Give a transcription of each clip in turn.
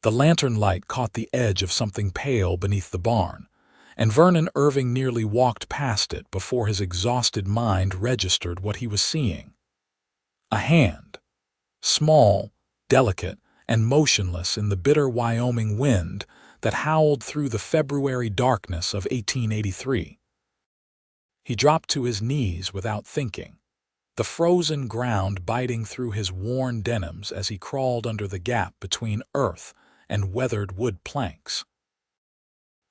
The lantern light caught the edge of something pale beneath the barn, and Vernon Irving nearly walked past it before his exhausted mind registered what he was seeing. A hand, small, delicate, and motionless in the bitter Wyoming wind that howled through the February darkness of 1883. He dropped to his knees without thinking, the frozen ground biting through his worn denims as he crawled under the gap between earth and weathered wood planks.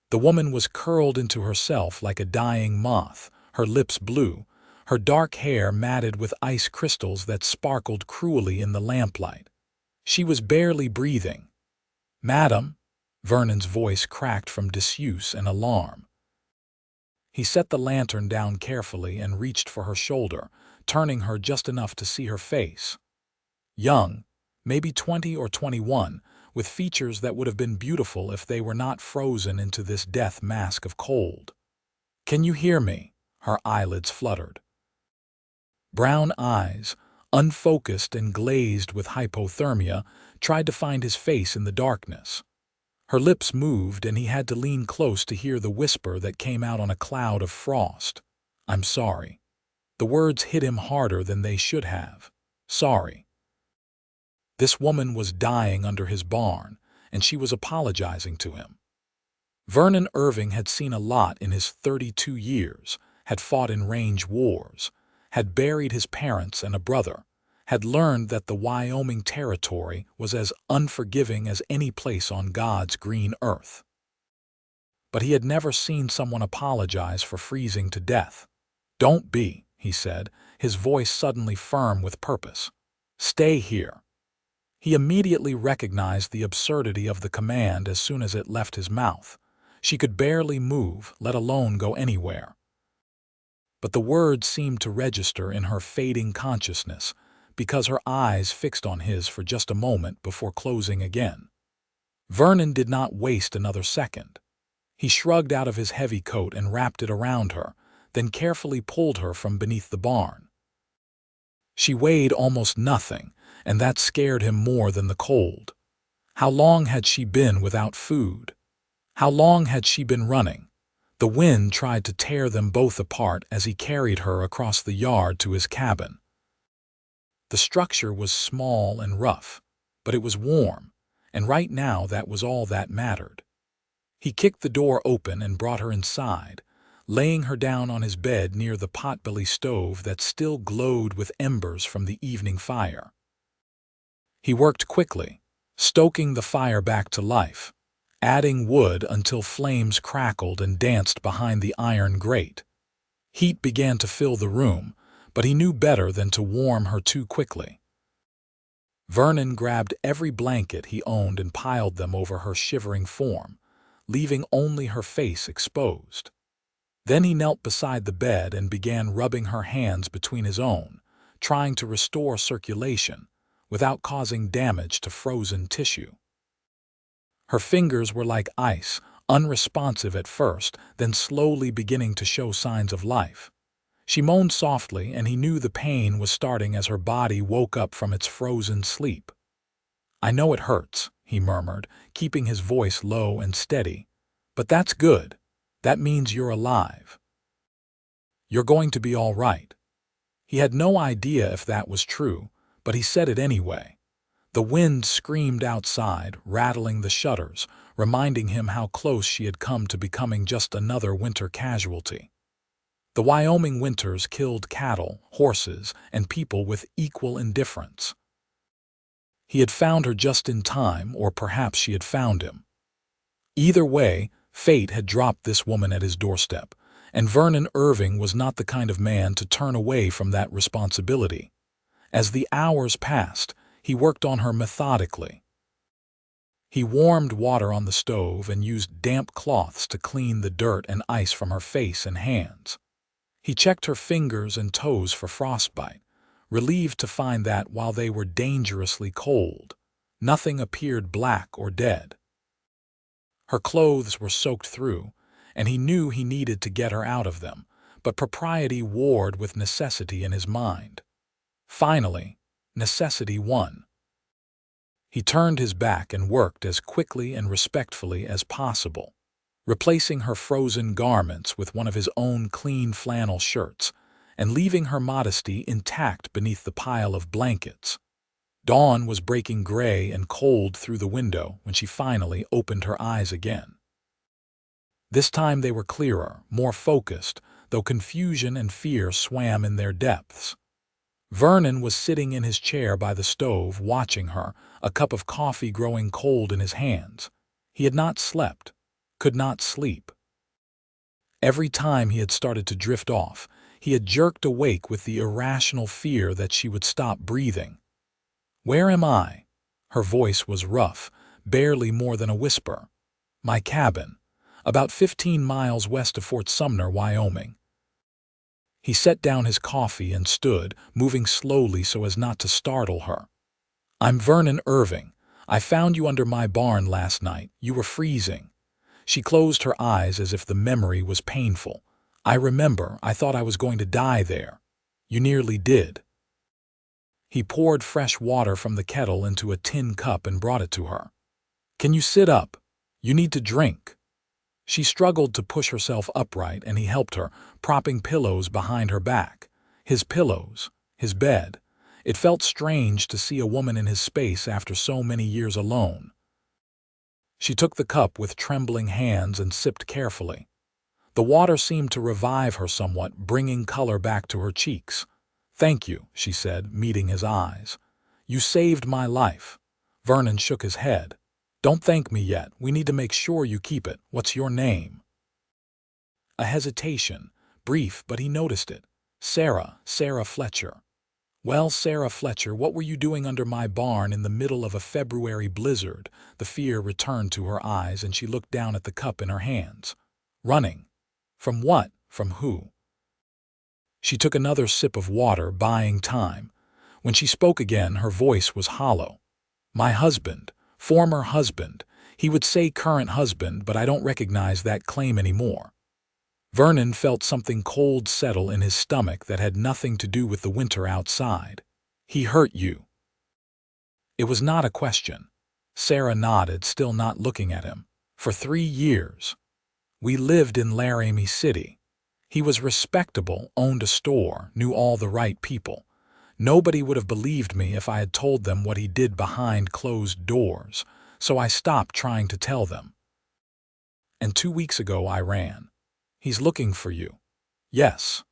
The woman was curled into herself like a dying moth, her lips blue, her dark hair matted with ice crystals that sparkled cruelly in the lamplight. She was barely breathing. "Madam," Vernon's voice cracked from disuse and alarm. He set the lantern down carefully and reached for her shoulder, turning her just enough to see her face. Young, maybe 20 or 21, with features that would have been beautiful if they were not frozen into this death mask of cold. "Can you hear me?" Her eyelids fluttered. Brown eyes, unfocused and glazed with hypothermia, tried to find his face in the darkness. Her lips moved, and he had to lean close to hear the whisper that came out on a cloud of frost. "I'm sorry." The words hit him harder than they should have. Sorry. This woman was dying under his barn, and she was apologizing to him. Vernon Irving had seen a lot in his 32 years, had fought in range wars, had buried his parents and a brother, had learned that the Wyoming territory was as unforgiving as any place on God's green earth. But he had never seen someone apologize for freezing to death. "Don't be," he said, his voice suddenly firm with purpose. "Stay here." He immediately recognized the absurdity of the command as soon as it left his mouth. She could barely move, let alone go anywhere. But the words seemed to register in her fading consciousness, because her eyes fixed on his for just a moment before closing again. Vernon did not waste another second. He shrugged out of his heavy coat and wrapped it around her, then carefully pulled her from beneath the barn. She weighed almost nothing, and that scared him more than the cold. How long had she been without food? How long had she been running? The wind tried to tear them both apart as he carried her across the yard to his cabin. The structure was small and rough, but it was warm, and right now that was all that mattered. He kicked the door open and brought her inside, laying her down on his bed near the potbelly stove that still glowed with embers from the evening fire. He worked quickly, stoking the fire back to life, adding wood until flames crackled and danced behind the iron grate. Heat began to fill the room, but he knew better than to warm her too quickly. Vernon grabbed every blanket he owned and piled them over her shivering form, leaving only her face exposed. Then he knelt beside the bed and began rubbing her hands between his own, trying to restore circulation without causing damage to frozen tissue. Her fingers were like ice, unresponsive at first, then slowly beginning to show signs of life. She moaned softly, and he knew the pain was starting as her body woke up from its frozen sleep. "I know it hurts," he murmured, keeping his voice low and steady. "But that's good. That means you're alive. You're going to be all right." He had no idea if that was true, but he said it anyway. The wind screamed outside, rattling the shutters, reminding him how close she had come to becoming just another winter casualty. The Wyoming winters killed cattle, horses, and people with equal indifference. He had found her just in time, or perhaps she had found him. Either way, fate had dropped this woman at his doorstep, and Vernon Irving was not the kind of man to turn away from that responsibility. As the hours passed, he worked on her methodically. He warmed water on the stove and used damp cloths to clean the dirt and ice from her face and hands. He checked her fingers and toes for frostbite, relieved to find that while they were dangerously cold, nothing appeared black or dead. Her clothes were soaked through, and he knew he needed to get her out of them, but propriety warred with necessity in his mind. Finally, necessity won. He turned his back and worked as quickly and respectfully as possible, replacing her frozen garments with one of his own clean flannel shirts and leaving her modesty intact beneath the pile of blankets. Dawn was breaking gray and cold through the window when she finally opened her eyes again. This time they were clearer, more focused, though confusion and fear swam in their depths. Vernon was sitting in his chair by the stove, watching her, a cup of coffee growing cold in his hands. He had not slept, could not sleep. Every time he had started to drift off, he had jerked awake with the irrational fear that she would stop breathing. "Where am I?" Her voice was rough, barely more than a whisper. "My cabin, about 15 miles west of Fort Sumner, Wyoming." He set down his coffee and stood, moving slowly so as not to startle her. "I'm Vernon Irving. I found you under my barn last night. You were freezing." She closed her eyes as if the memory was painful. "I remember. I thought I was going to die there." "You nearly did." He poured fresh water from the kettle into a tin cup and brought it to her. "Can you sit up? You need to drink." She struggled to push herself upright, and he helped her, propping pillows behind her back. His pillows, his bed. It felt strange to see a woman in his space after so many years alone. She took the cup with trembling hands and sipped carefully. The water seemed to revive her somewhat, bringing color back to her cheeks. "Thank you," she said, meeting his eyes. "You saved my life." Vernon shook his head. "Don't thank me yet. We need to make sure you keep it. What's your name?" A hesitation, brief, but he noticed it. Sarah Fletcher." "Well, Sarah Fletcher, what were you doing under my barn in the middle of a February blizzard?" The fear returned to her eyes, and she looked down at the cup in her hands. "Running." "From what? From who?" She took another sip of water, buying time. When she spoke again, her voice was hollow. "My husband. Former husband. He would say current husband, but I don't recognize that claim anymore." Vernon felt something cold settle in his stomach that had nothing to do with the winter outside. "He hurt you?" It was not a question. Sarah nodded, still not looking at him. "For 3 years. We lived in Laramie City. He was respectable, owned a store, knew all the right people. Nobody would have believed me if I had told them what he did behind closed doors, so I stopped trying to tell them. And 2 weeks ago I ran. He's looking for you." "Yes."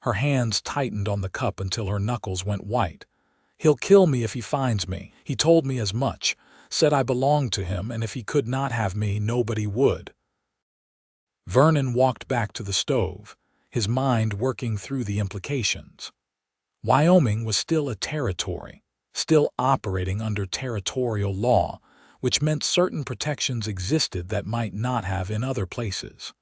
Her hands tightened on the cup until her knuckles went white. "He'll kill me if he finds me. He told me as much, said I belonged to him, and if he could not have me, nobody would." Vernon walked back to the stove, his mind working through the implications. Wyoming was still a territory, still operating under territorial law, which meant certain protections existed that might not have in other places.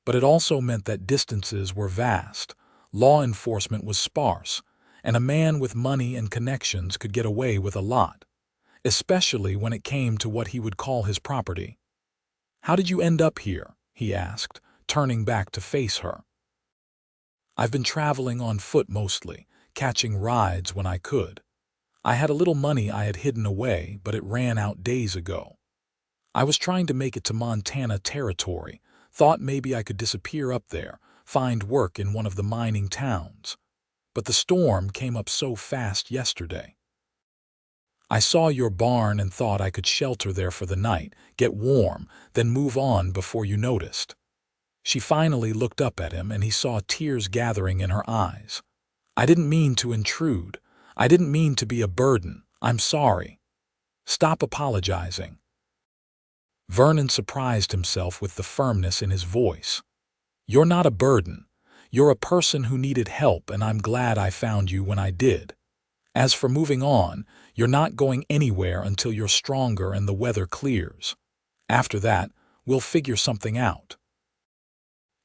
But it also meant that distances were vast, law enforcement was sparse, and a man with money and connections could get away with a lot, especially when it came to what he would call his property. "How did you end up here?" he asked, turning back to face her. "I've been traveling on foot mostly, catching rides when I could. I had a little money I had hidden away, but it ran out days ago. I was trying to make it to Montana Territory, thought maybe I could disappear up there, find work in one of the mining towns. But the storm came up so fast yesterday. I saw your barn and thought I could shelter there for the night, get warm, then move on before you noticed." She finally looked up at him, and he saw tears gathering in her eyes. "I didn't mean to intrude. I didn't mean to be a burden. I'm sorry." "Stop apologizing." Vernon surprised himself with the firmness in his voice. "You're not a burden. You're a person who needed help, and I'm glad I found you when I did. As for moving on, you're not going anywhere until you're stronger and the weather clears. After that, we'll figure something out."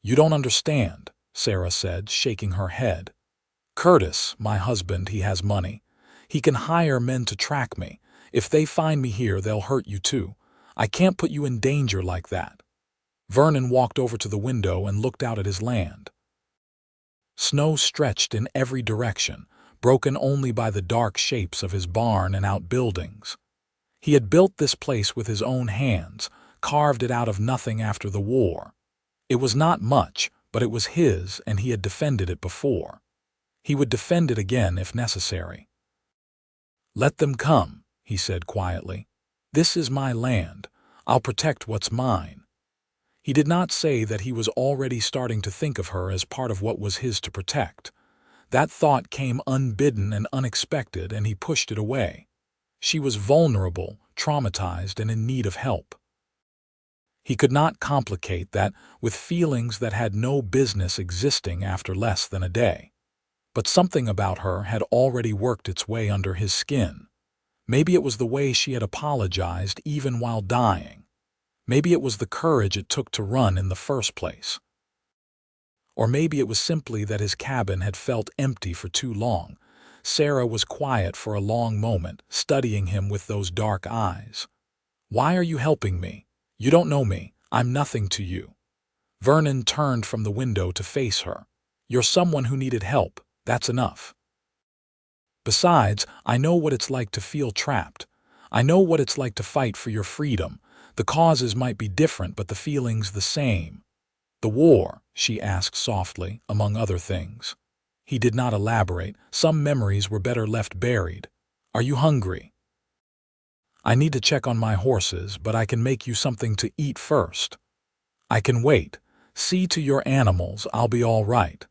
"You don't understand," Sarah said, shaking her head. "Curtis, my husband, he has money. He can hire men to track me. If they find me here, they'll hurt you too. I can't put you in danger like that." Vernon walked over to the window and looked out at his land. Snow stretched in every direction, broken only by the dark shapes of his barn and outbuildings. He had built this place with his own hands, carved it out of nothing after the war. It was not much, but it was his, and he had defended it before. He would defend it again if necessary. "Let them come," he said quietly. "This is my land. I'll protect what's mine." He did not say that he was already starting to think of her as part of what was his to protect. That thought came unbidden and unexpected, and he pushed it away. She was vulnerable, traumatized, and in need of help. He could not complicate that with feelings that had no business existing after less than a day. But something about her had already worked its way under his skin. Maybe it was the way she had apologized even while dying. Maybe it was the courage it took to run in the first place. Or maybe it was simply that his cabin had felt empty for too long. Sarah was quiet for a long moment, studying him with those dark eyes. "Why are you helping me? You don't know me. I'm nothing to you." Vernon turned from the window to face her. "You're someone who needed help. That's enough. Besides, I know what it's like to feel trapped. I know what it's like to fight for your freedom. The causes might be different, but the feeling's the same." "The war?" she asked softly, among other things. He did not elaborate. Some memories were better left buried. "Are you hungry?" "I need to check on my horses, but I can make you something to eat first." "I can wait. See to your animals, I'll be all right."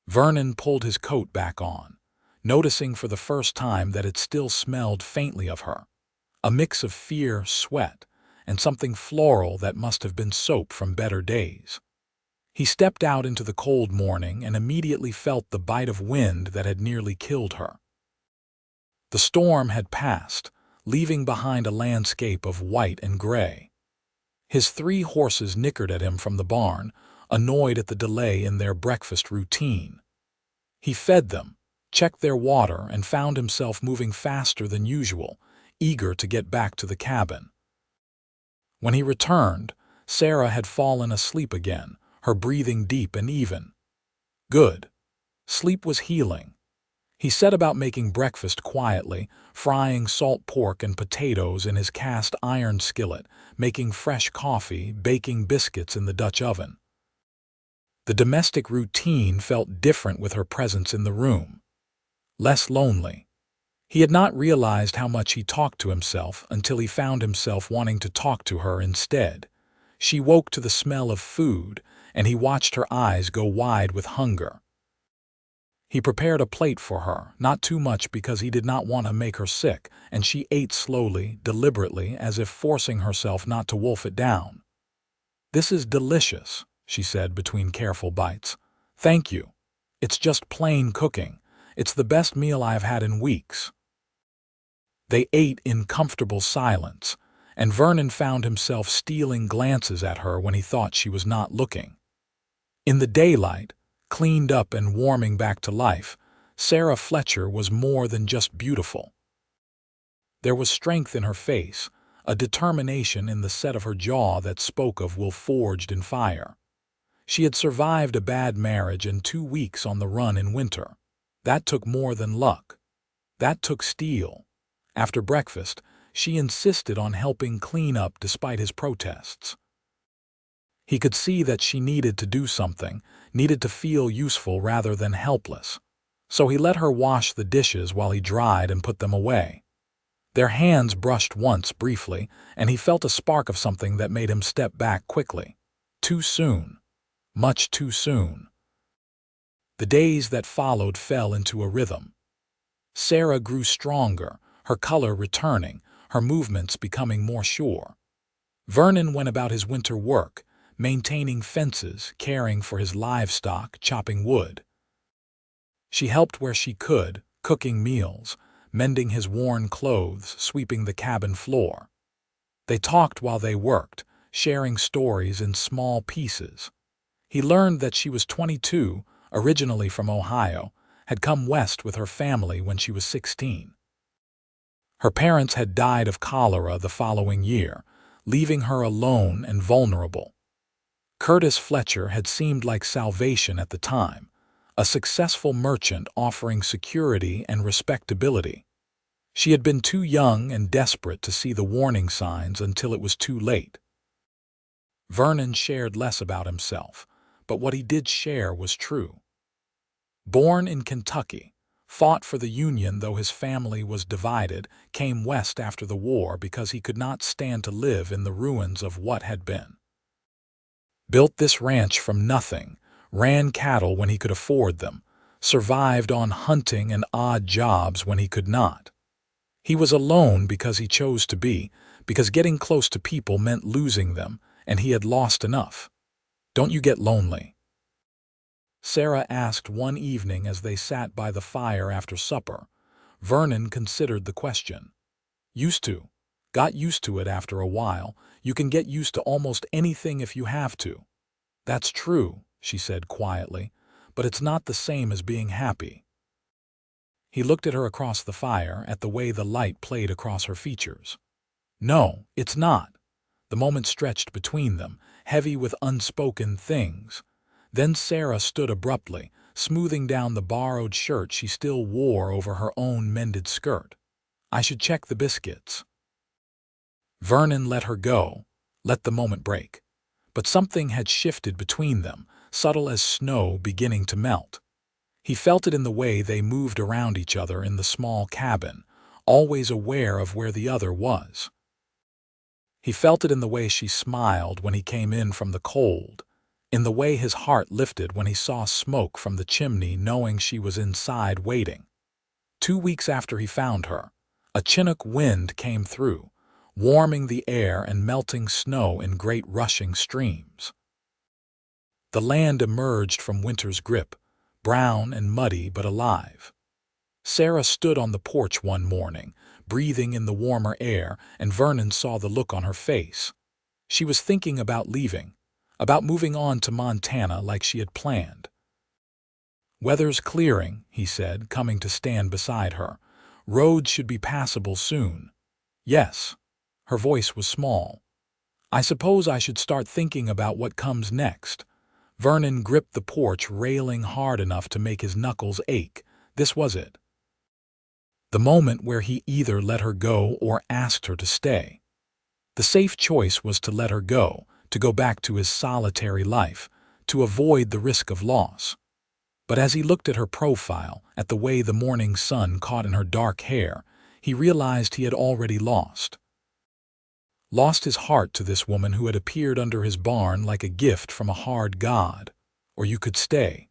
Vernon pulled his coat back on, noticing for the first time that it still smelled faintly of her. A mix of fear, sweat, and something floral that must have been soap from better days. He stepped out into the cold morning and immediately felt the bite of wind that had nearly killed her. The storm had passed, leaving behind a landscape of white and gray. His 3 horses nickered at him from the barn, annoyed at the delay in their breakfast routine. He fed them, checked their water, and found himself moving faster than usual, eager to get back to the cabin. When he returned, Sarah had fallen asleep again, her breathing deep and even. Good. Sleep was healing. He set about making breakfast quietly, frying salt pork and potatoes in his cast iron skillet, making fresh coffee, baking biscuits in the Dutch oven. The domestic routine felt different with her presence in the room. Less lonely. He had not realized how much he talked to himself until he found himself wanting to talk to her instead. She woke to the smell of food, and he watched her eyes go wide with hunger. He prepared a plate for her, not too much because he did not want to make her sick, and she ate slowly, deliberately, as if forcing herself not to wolf it down. "This is delicious," she said between careful bites. "Thank you. It's just plain cooking. It's the best meal I have had in weeks." They ate in comfortable silence, and Vernon found himself stealing glances at her when he thought she was not looking. In the daylight, cleaned up and warming back to life, Sarah Fletcher was more than just beautiful. There was strength in her face, a determination in the set of her jaw that spoke of will forged in fire. She had survived a bad marriage and 2 weeks on the run in winter. That took more than luck. That took steel. After breakfast, she insisted on helping clean up despite his protests. He could see that she needed to do something, needed to feel useful rather than helpless. So he let her wash the dishes while he dried and put them away. Their hands brushed once briefly, and he felt a spark of something that made him step back quickly. Too soon. Much too soon. The days that followed fell into a rhythm. Sarah grew stronger, her color returning, her movements becoming more sure. Vernon went about his winter work, maintaining fences, caring for his livestock, chopping wood. She helped where she could, cooking meals, mending his worn clothes, sweeping the cabin floor. They talked while they worked, sharing stories in small pieces. He learned that she was 22, originally from Ohio, had come west with her family when she was 16. Her parents had died of cholera the following year, leaving her alone and vulnerable. Curtis Fletcher had seemed like salvation at the time, a successful merchant offering security and respectability. She had been too young and desperate to see the warning signs until it was too late. Vernon shared less about himself, but what he did share was true. Born in Kentucky, fought for the Union though his family was divided, came west after the war because he could not stand to live in the ruins of what had been. Built this ranch from nothing, ran cattle when he could afford them, survived on hunting and odd jobs when he could not. He was alone because he chose to be, because getting close to people meant losing them, and he had lost enough. Don't you get lonely? Sarah asked one evening as they sat by the fire after supper. Vernon considered the question. Used to. Got used to it after a while. You can get used to almost anything if you have to. That's true, she said quietly, but it's not the same as being happy. He looked at her across the fire, at the way the light played across her features. No, it's not. The moment stretched between them, heavy with unspoken things. Then Sarah stood abruptly, smoothing down the borrowed shirt she still wore over her own mended skirt. I should check the biscuits. Vernon let her go, let the moment break. But something had shifted between them, subtle as snow beginning to melt. He felt it in the way they moved around each other in the small cabin, always aware of where the other was. He felt it in the way she smiled when he came in from the cold, in the way his heart lifted when he saw smoke from the chimney knowing she was inside waiting. 2 weeks after he found her, a Chinook wind came through, warming the air and melting snow in great rushing streams. The land emerged from winter's grip, brown and muddy but alive. Sarah stood on the porch one morning, breathing in the warmer air, and Vernon saw the look on her face. She was thinking about leaving, about moving on to Montana like she had planned. Weather's clearing, he said, coming to stand beside her. Roads should be passable soon. Yes. Her voice was small. I suppose I should start thinking about what comes next. Vernon gripped the porch railing hard enough to make his knuckles ache. This was it. The moment where he either let her go or asked her to stay. The safe choice was to let her go, to go back to his solitary life, to avoid the risk of loss. But as he looked at her profile, at the way the morning sun caught in her dark hair, he realized he had already lost. Lost his heart to this woman who had appeared under his barn like a gift from a hard god. Or you could stay.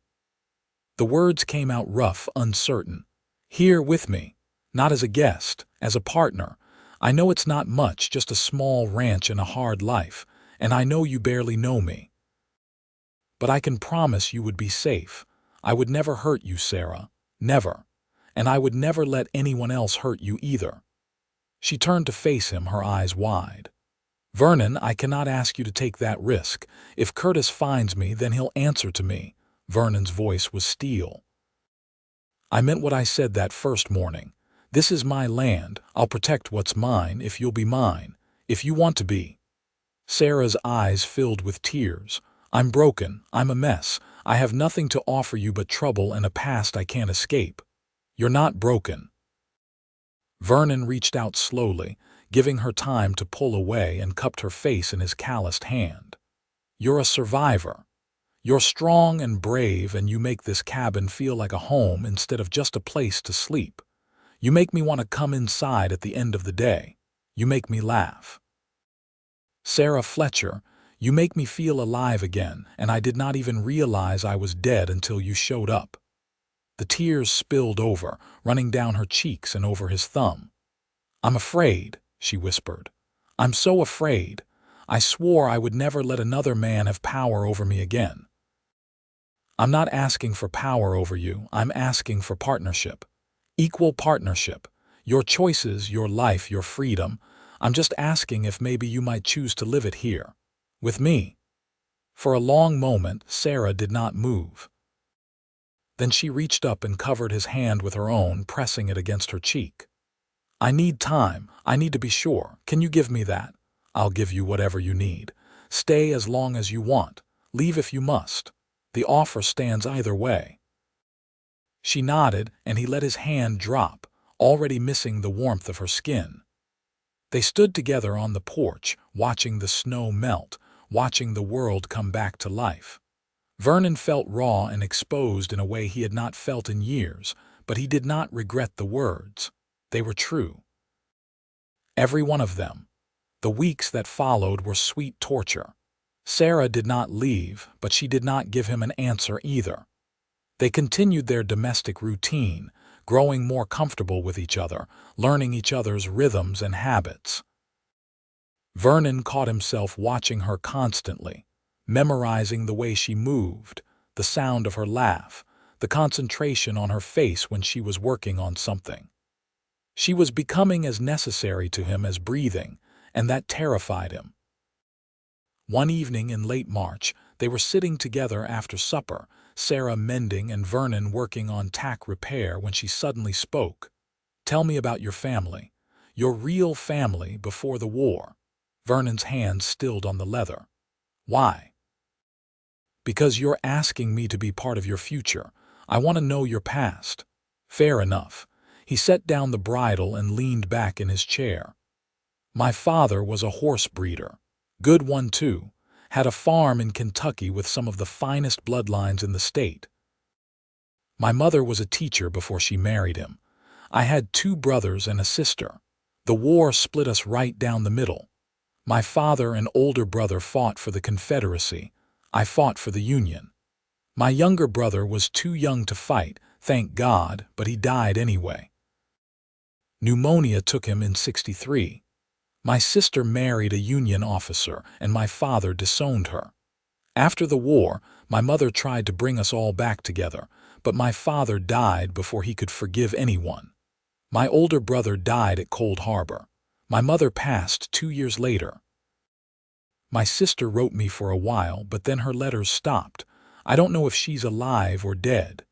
The words came out rough, uncertain. Here with me. Not as a guest, as a partner. I know it's not much, just a small ranch and a hard life, and I know you barely know me. But I can promise you would be safe. I would never hurt you, Sarah. Never. And I would never let anyone else hurt you either. She turned to face him, her eyes wide. Vernon, I cannot ask you to take that risk. If Curtis finds me, then he'll answer to me. Vernon's voice was steel. I meant what I said that first morning. This is my land. I'll protect what's mine if you'll be mine, if you want to be. Sarah's eyes filled with tears. I'm broken. I'm a mess. I have nothing to offer you but trouble and a past I can't escape. You're not broken. Vernon reached out slowly, giving her time to pull away, and cupped her face in his calloused hand. You're a survivor. You're strong and brave, and you make this cabin feel like a home instead of just a place to sleep. You make me want to come inside at the end of the day. You make me laugh. Sarah Fletcher, you make me feel alive again, and I did not even realize I was dead until you showed up. The tears spilled over, running down her cheeks and over his thumb. I'm afraid, she whispered. I'm so afraid. I swore I would never let another man have power over me again. I'm not asking for power over you. I'm asking for partnership. Equal partnership. Your choices, your life, your freedom. I'm just asking if maybe you might choose to live it here. With me. For a long moment, Sarah did not move. Then she reached up and covered his hand with her own, pressing it against her cheek. I need time. I need to be sure. Can you give me that? I'll give you whatever you need. Stay as long as you want. Leave if you must. The offer stands either way. She nodded, and he let his hand drop, already missing the warmth of her skin. They stood together on the porch, watching the snow melt, watching the world come back to life. Vernon felt raw and exposed in a way he had not felt in years, but he did not regret the words. They were true. Every one of them. The weeks that followed were sweet torture. Sarah did not leave, but she did not give him an answer either. They continued their domestic routine, growing more comfortable with each other, learning each other's rhythms and habits. Vernon caught himself watching her constantly, memorizing the way she moved, the sound of her laugh, the concentration on her face when she was working on something. She was becoming as necessary to him as breathing, and that terrified him. One evening in late March, they were sitting together after supper, Sarah mending and Vernon working on tack repair, when she suddenly spoke. "Tell me about your family, your real family before the war." Vernon's hands stilled on the leather. "Why?" "Because you're asking me to be part of your future. I want to know your past." "Fair enough." He set down the bridle and leaned back in his chair. "My father was a horse breeder. Good one, too. Had a farm in Kentucky with some of the finest bloodlines in the state. My mother was a teacher before she married him. I had 2 brothers and a sister. The war split us right down the middle. My father and older brother fought for the Confederacy. I fought for the Union. My younger brother was too young to fight, thank God, but he died anyway. Pneumonia took him in '63. My sister married a Union officer, and my father disowned her. After the war, my mother tried to bring us all back together, but my father died before he could forgive anyone. My older brother died at Cold Harbor. My mother passed 2 years later. My sister wrote me for a while, but then her letters stopped. I don't know if she's alive or dead."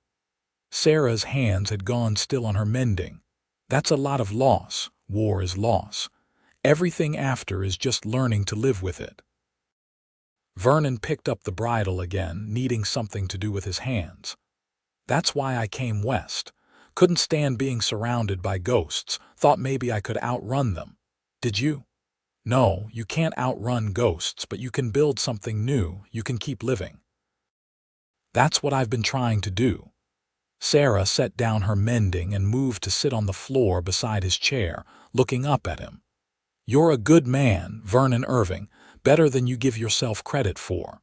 Sarah's hands had gone still on her mending. "That's a lot of loss. War is loss. Everything after is just learning to live with it." Vernon picked up the bridle again, needing something to do with his hands. "That's why I came west. Couldn't stand being surrounded by ghosts. Thought maybe I could outrun them." "Did you?" "No, you can't outrun ghosts, but you can build something new. You can keep living." "That's what I've been trying to do." Sarah set down her mending and moved to sit on the floor beside his chair, looking up at him. "You're a good man, Vernon Irving, better than you give yourself credit for."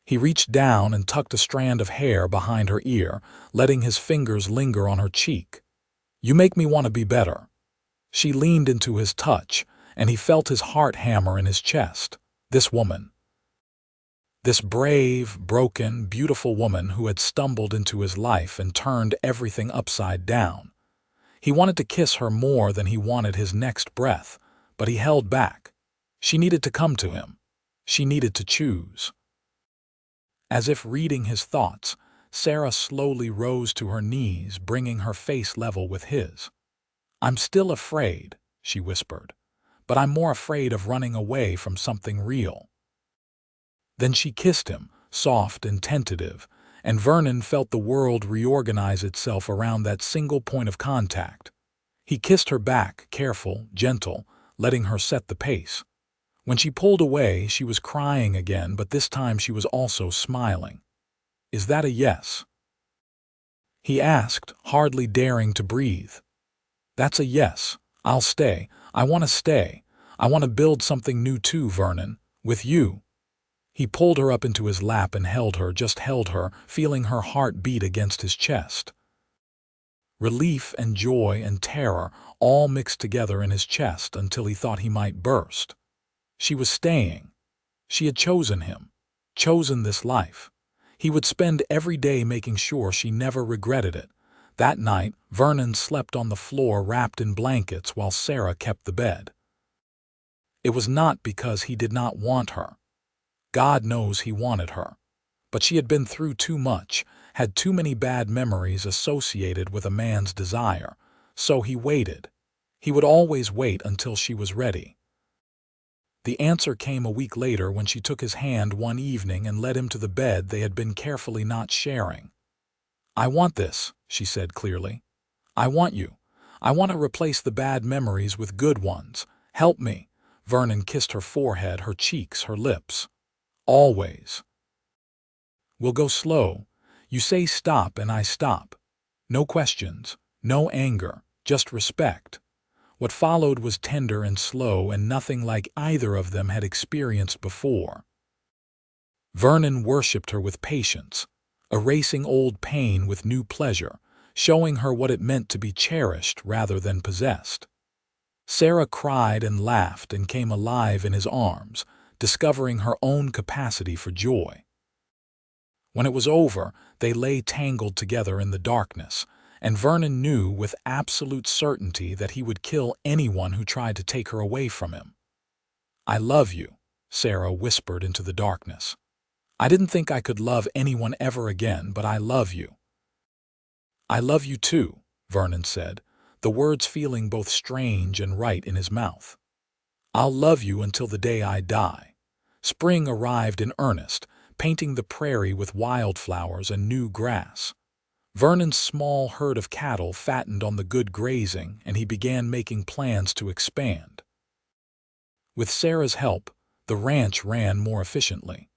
He reached down and tucked a strand of hair behind her ear, letting his fingers linger on her cheek. "You make me want to be better." She leaned into his touch, and he felt his heart hammer in his chest. This woman. This brave, broken, beautiful woman who had stumbled into his life and turned everything upside down. He wanted to kiss her more than he wanted his next breath, but he held back. She needed to come to him. She needed to choose. As if reading his thoughts, Sarah slowly rose to her knees, bringing her face level with his. "I'm still afraid," she whispered, "but I'm more afraid of running away from something real." Then she kissed him, soft and tentative, and Vernon felt the world reorganize itself around that single point of contact. He kissed her back, careful, gentle, letting her set the pace. When she pulled away, she was crying again, but this time she was also smiling. "Is that a yes?" he asked, hardly daring to breathe. "That's a yes. I'll stay. I want to stay. I want to build something new too, Vernon. With you." He pulled her up into his lap and held her, just held her, feeling her heart beat against his chest. Relief and joy and terror all mixed together in his chest until he thought he might burst. She was staying. She had chosen him, chosen this life. He would spend every day making sure she never regretted it. That night, Vernon slept on the floor wrapped in blankets while Sarah kept the bed. It was not because he did not want her. God knows he wanted her. But she had been through too much, had too many bad memories associated with a man's desire. So he waited. He would always wait until she was ready. The answer came a week later when she took his hand one evening and led him to the bed they had been carefully not sharing. "I want this," she said clearly. "I want you. I want to replace the bad memories with good ones. Help me." Vernon kissed her forehead, her cheeks, her lips. "Always. We'll go slow. You say stop and I stop. No questions, no anger, just respect." What followed was tender and slow and nothing like either of them had experienced before. Vernon worshipped her with patience, erasing old pain with new pleasure, showing her what it meant to be cherished rather than possessed. Sarah cried and laughed and came alive in his arms, discovering her own capacity for joy. When it was over, they lay tangled together in the darkness, and Vernon knew with absolute certainty that he would kill anyone who tried to take her away from him. "I love you," Sarah whispered into the darkness. "I didn't think I could love anyone ever again, but I love you." "I love you too," Vernon said, the words feeling both strange and right in his mouth. "I'll love you until the day I die." Spring arrived in earnest, painting the prairie with wildflowers and new grass. Vernon's small herd of cattle fattened on the good grazing, and he began making plans to expand. With Sarah's help, the ranch ran more efficiently.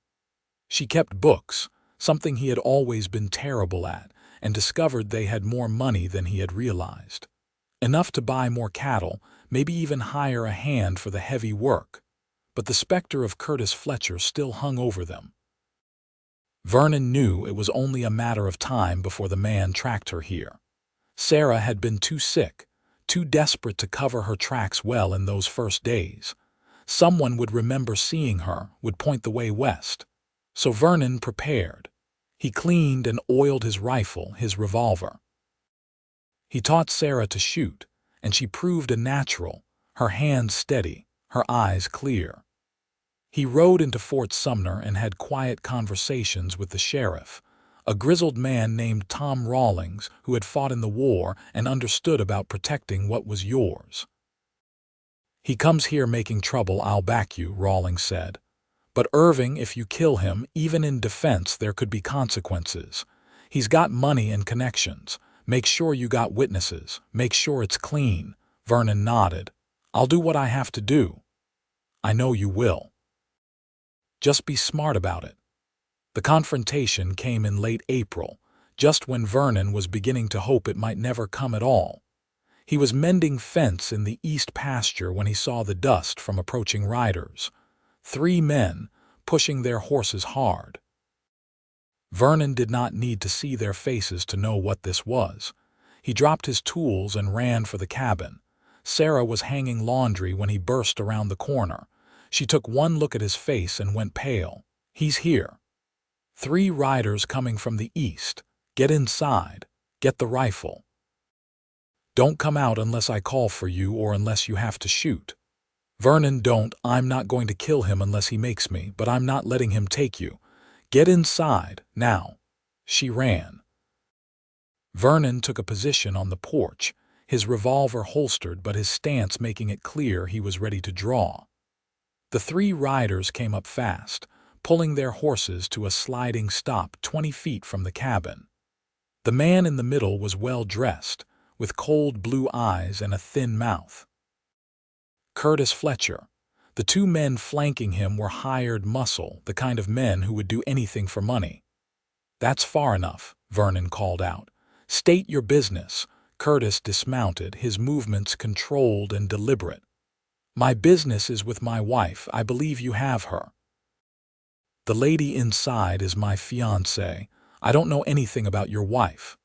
She kept books, something he had always been terrible at, and discovered they had more money than he had realized. Enough to buy more cattle, maybe even hire a hand for the heavy work. But the specter of Curtis Fletcher still hung over them. Vernon knew it was only a matter of time before the man tracked her here. Sarah had been too sick, too desperate to cover her tracks well in those first days. Someone would remember seeing her, would point the way west. So Vernon prepared. He cleaned and oiled his rifle, his revolver. He taught Sarah to shoot, and she proved a natural, her hands steady, her eyes clear. He rode into Fort Sumner and had quiet conversations with the sheriff, a grizzled man named Tom Rawlings who had fought in the war and understood about protecting what was yours. "He comes here making trouble, I'll back you," Rawlings said. "But Irving, if you kill him, even in defense, there could be consequences. He's got money and connections. Make sure you got witnesses. Make sure it's clean." Vernon nodded. "I'll do what I have to do." "I know you will. Just be smart about it." The confrontation came in late April, just when Vernon was beginning to hope it might never come at all. He was mending fence in the east pasture when he saw the dust from approaching riders. 3 men, pushing their horses hard. Vernon did not need to see their faces to know what this was. He dropped his tools and ran for the cabin. Sarah was hanging laundry when he burst around the corner. She took one look at his face and went pale. "He's here." 3 riders coming from the east. "Get inside. Get the rifle. Don't come out unless I call for you or unless you have to shoot." "Vernon, don't. I'm not going to kill him unless he makes me, but I'm not letting him take you. Get inside, now." She ran. Vernon took a position on the porch, his revolver holstered but his stance making it clear he was ready to draw. The 3 riders came up fast, pulling their horses to a sliding stop 20 feet from the cabin. The man in the middle was well dressed, with cold blue eyes and a thin mouth. Curtis Fletcher. The 2 men flanking him were hired muscle, the kind of men who would do anything for money. "That's far enough," Vernon called out. "State your business." Curtis dismounted, his movements controlled and deliberate. "My business is with my wife. I believe you have her." "The lady inside is my fiancée. I don't know anything about your wife."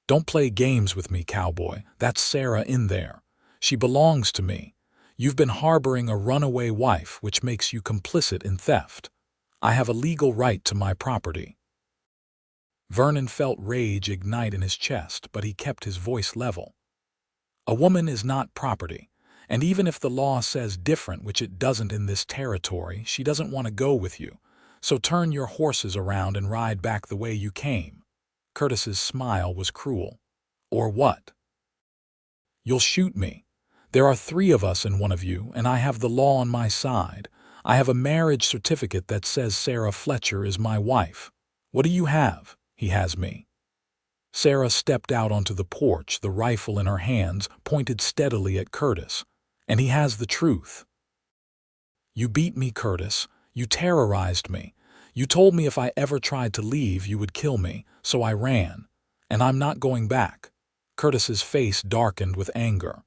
"Don't play games with me, cowboy. That's Sarah in there. She belongs to me. You've been harboring a runaway wife, which makes you complicit in theft. I have a legal right to my property." Vernon felt rage ignite in his chest, but he kept his voice level. "A woman is not property. And even if the law says different, which it doesn't in this territory, she doesn't want to go with you. So turn your horses around and ride back the way you came." Curtis's smile was cruel. "Or what?" "You'll shoot me. There are 3 of us and one of you, and I have the law on my side. I have a marriage certificate that says Sarah Fletcher is my wife. What do you have?" "He has me." Sarah stepped out onto the porch, the rifle in her hands, pointed steadily at Curtis. "And he has the truth. You beat me, Curtis. You terrorized me. You told me if I ever tried to leave, you would kill me, so I ran. And I'm not going back." Curtis's face darkened with anger.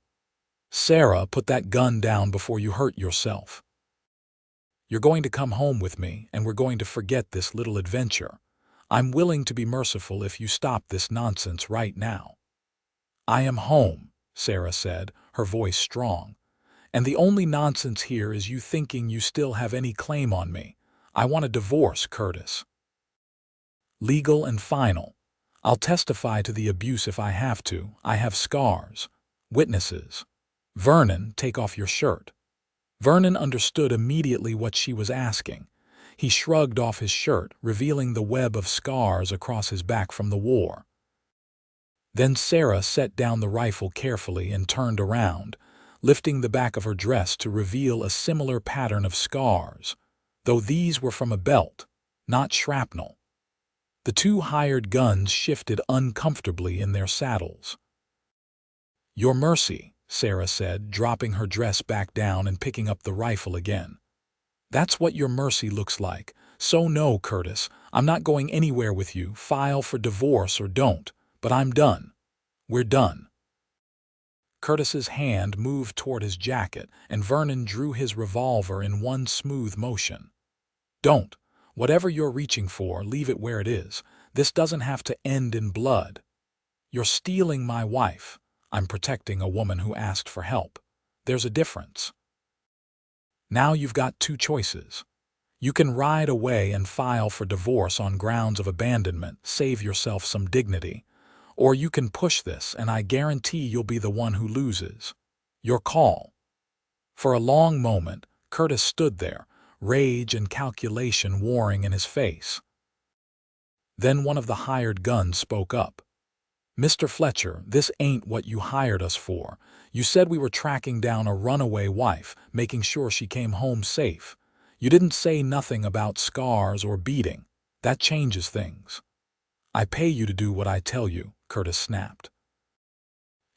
"Sarah, put that gun down before you hurt yourself. You're going to come home with me, and we're going to forget this little adventure. I'm willing to be merciful if you stop this nonsense right now." "I am home," Sarah said, her voice strong. "And the only nonsense here is you thinking you still have any claim on me. I want a divorce, Curtis. Legal and final. I'll testify to the abuse if I have to. I have scars. Witnesses. Vernon, take off your shirt." Vernon understood immediately what she was asking. He shrugged off his shirt, revealing the web of scars across his back from the war. Then Sarah set down the rifle carefully and turned around, lifting the back of her dress to reveal a similar pattern of scars, though these were from a belt, not shrapnel. The two hired guns shifted uncomfortably in their saddles. "Your mercy," Sarah said, dropping her dress back down and picking up the rifle again. "That's what your mercy looks like. So no, Curtis, I'm not going anywhere with you. File for divorce or don't, but I'm done. We're done." Curtis's hand moved toward his jacket, and Vernon drew his revolver in one smooth motion. "Don't. Whatever you're reaching for, leave it where it is. This doesn't have to end in blood. You're stealing my wife. I'm protecting a woman who asked for help. There's a difference. Now you've got two choices. You can ride away and file for divorce on grounds of abandonment, save yourself some dignity, or you can push this, and I guarantee you'll be the one who loses. Your call." For a long moment, Curtis stood there, rage and calculation warring in his face. Then one of the hired guns spoke up. "Mr. Fletcher, this ain't what you hired us for. You said we were tracking down a runaway wife, making sure she came home safe. You didn't say nothing about scars or beating. That changes things." "I pay you to do what I tell you," Curtis snapped.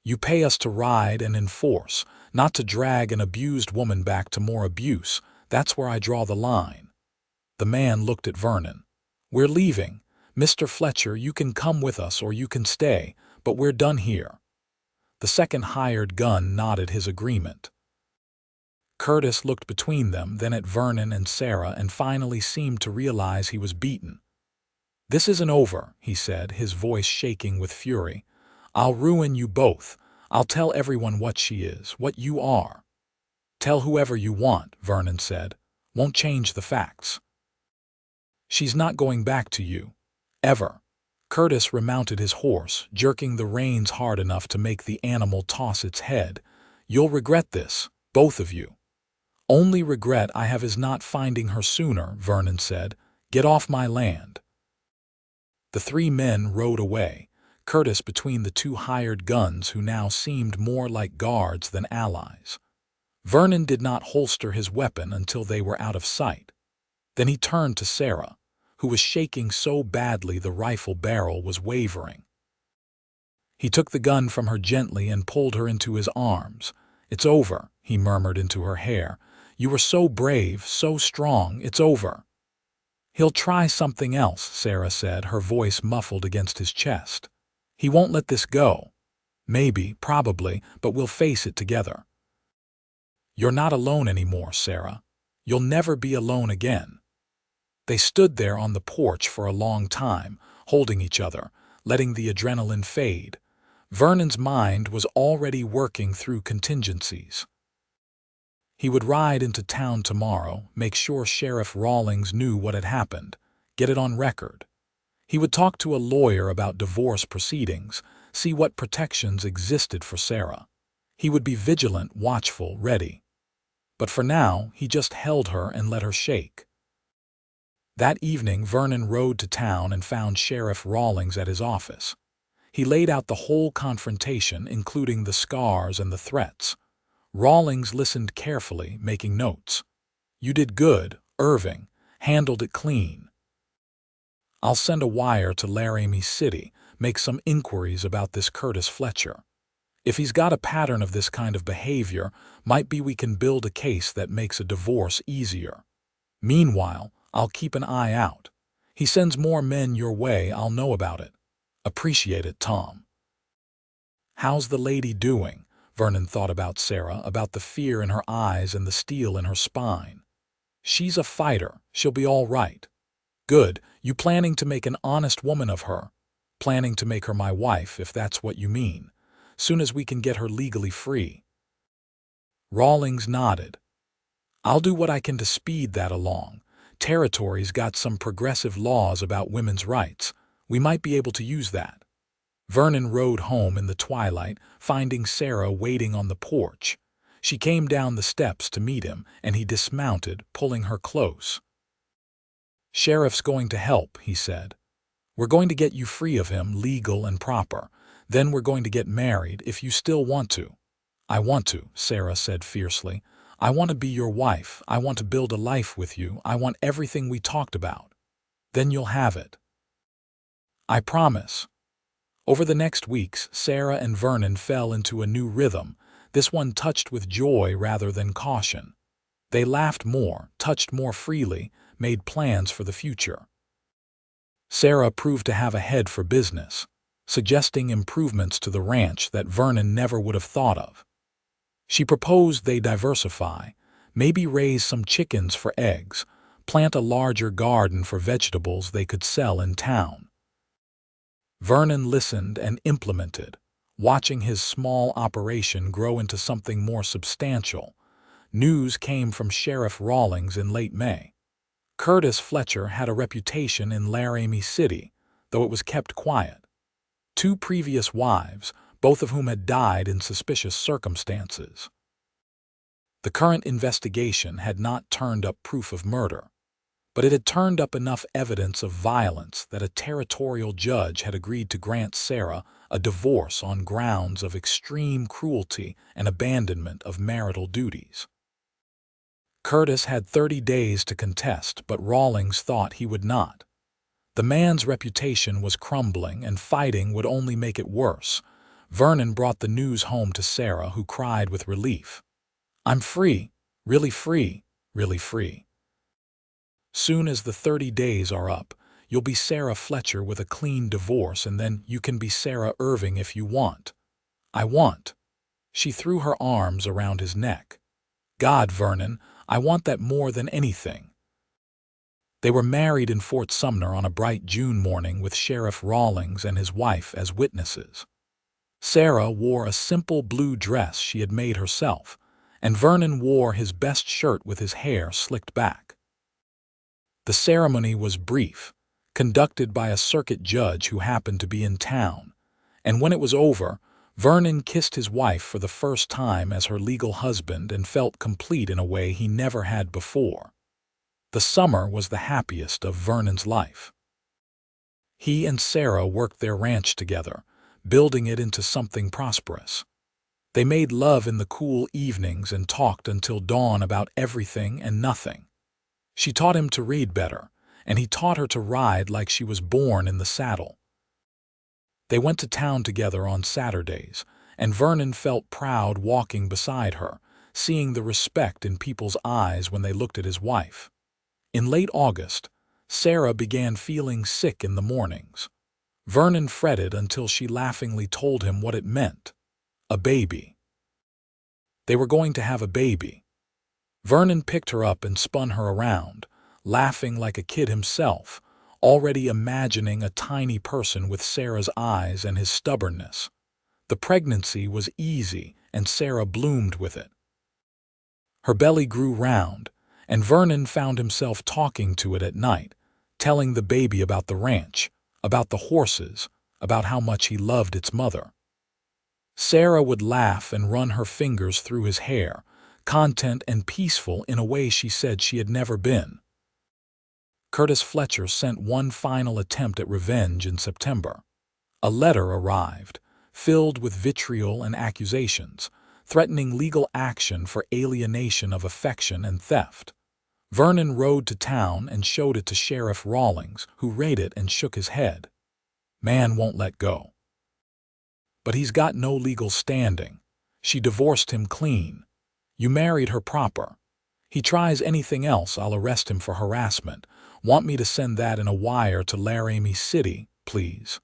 "You pay us to ride and enforce, not to drag an abused woman back to more abuse. That's where I draw the line." The man looked at Vernon. "We're leaving. Mr. Fletcher, you can come with us or you can stay, but we're done here." The second hired gun nodded his agreement. Curtis looked between them, then at Vernon and Sarah, and finally seemed to realize he was beaten. "This isn't over," he said, his voice shaking with fury. "I'll ruin you both. I'll tell everyone what she is, what you are." "Tell whoever you want," Vernon said. "Won't change the facts. She's not going back to you. Ever." Curtis remounted his horse, jerking the reins hard enough to make the animal toss its head. "You'll regret this, both of you." "Only regret I have is not finding her sooner," Vernon said. "Get off my land." The three men rode away, Curtis between the two hired guns who now seemed more like guards than allies. Vernon did not holster his weapon until they were out of sight. Then he turned to Sarah, who was shaking so badly the rifle barrel was wavering. He took the gun from her gently and pulled her into his arms. "It's over," he murmured into her hair. "You were so brave, so strong. It's over." "He'll try something else," Sarah said, her voice muffled against his chest. "He won't let this go. Maybe, probably, but we'll face it together." "You're not alone anymore, Sarah. You'll never be alone again." They stood there on the porch for a long time, holding each other, letting the adrenaline fade. Vernon's mind was already working through contingencies. He would ride into town tomorrow, make sure Sheriff Rawlings knew what had happened, get it on record. He would talk to a lawyer about divorce proceedings, see what protections existed for Sarah. He would be vigilant, watchful, ready. But for now, he just held her and let her shake. That evening, Vernon rode to town and found Sheriff Rawlings at his office. He laid out the whole confrontation, including the scars and the threats. Rawlings listened carefully, making notes. "You did good, Irving. Handled it clean. I'll send a wire to Laramie City, make some inquiries about this Curtis Fletcher. If he's got a pattern of this kind of behavior, might be we can build a case that makes a divorce easier. Meanwhile, I'll keep an eye out. He sends more men your way, I'll know about it. Appreciate it, Tom. How's the lady doing? Vernon thought about Sarah, about the fear in her eyes and the steel in her spine. She's a fighter. She'll be all right. Good. You planning to make an honest woman of her? Planning to make her my wife, if that's what you mean. Soon as we can get her legally free. Rawlings nodded. I'll do what I can to speed that along. Territory's got some progressive laws about women's rights. We might be able to use that. Vernon rode home in the twilight, finding Sarah waiting on the porch. She came down the steps to meet him, and he dismounted, pulling her close. Sheriff's going to help, he said. We're going to get you free of him, legal and proper. Then we're going to get married, if you still want to. I want to, Sarah said fiercely. I want to be your wife. I want to build a life with you. I want everything we talked about. Then you'll have it. I promise. Over the next weeks, Sarah and Vernon fell into a new rhythm, this one touched with joy rather than caution. They laughed more, touched more freely, made plans for the future. Sarah proved to have a head for business, suggesting improvements to the ranch that Vernon never would have thought of. She proposed they diversify, maybe raise some chickens for eggs, plant a larger garden for vegetables they could sell in town. Vernon listened and implemented, watching his small operation grow into something more substantial. News came from Sheriff Rawlings in late May. Curtis Fletcher had a reputation in Laramie City, though it was kept quiet. 2 previous wives, both of whom had died in suspicious circumstances. The current investigation had not turned up proof of murder, but it had turned up enough evidence of violence that a territorial judge had agreed to grant Sarah a divorce on grounds of extreme cruelty and abandonment of marital duties. Curtis had 30 days to contest, but Rawlings thought he would not. The man's reputation was crumbling, and fighting would only make it worse. Vernon brought the news home to Sarah, who cried with relief. I'm free, really free, really free. Soon as the 30 days are up, you'll be Sarah Fletcher with a clean divorce, and then you can be Sarah Irving if you want. I want. She threw her arms around his neck. God, Vernon, I want that more than anything. They were married in Fort Sumner on a bright June morning with Sheriff Rawlings and his wife as witnesses. Sarah wore a simple blue dress she had made herself, and Vernon wore his best shirt with his hair slicked back. The ceremony was brief, conducted by a circuit judge who happened to be in town, and when it was over, Vernon kissed his wife for the first time as her legal husband and felt complete in a way he never had before. The summer was the happiest of Vernon's life. He and Sarah worked their ranch together, building it into something prosperous. They made love in the cool evenings and talked until dawn about everything and nothing. She taught him to read better, and he taught her to ride like she was born in the saddle. They went to town together on Saturdays, and Vernon felt proud walking beside her, seeing the respect in people's eyes when they looked at his wife. In late August, Sarah began feeling sick in the mornings. Vernon fretted until she laughingly told him what it meant. A baby. They were going to have a baby. Vernon picked her up and spun her around, laughing like a kid himself, already imagining a tiny person with Sarah's eyes and his stubbornness. The pregnancy was easy, and Sarah bloomed with it. Her belly grew round, and Vernon found himself talking to it at night, telling the baby about the ranch, about the horses, about how much he loved its mother. Sarah would laugh and run her fingers through his hair, content and peaceful in a way she said she had never been. Curtis Fletcher sent one final attempt at revenge in September. A letter arrived, filled with vitriol and accusations, threatening legal action for alienation of affection and theft. Vernon rode to town and showed it to Sheriff Rawlings, who read it and shook his head. Man won't let go. But he's got no legal standing. She divorced him clean. You married her proper. He tries anything else, I'll arrest him for harassment. Want me to send that in a wire to Laramie City, please?"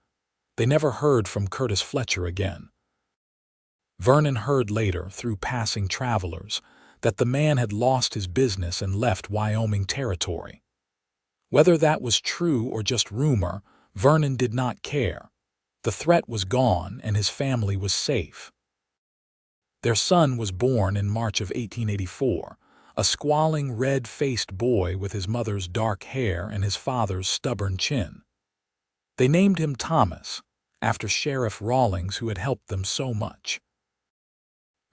They never heard from Curtis Fletcher again. Vernon heard later, through passing travelers, that the man had lost his business and left Wyoming territory. Whether that was true or just rumor, Vernon did not care. The threat was gone and his family was safe. Their son was born in March of 1884, a squalling, red-faced boy with his mother's dark hair and his father's stubborn chin. They named him Thomas, after Sheriff Rawlings, who had helped them so much.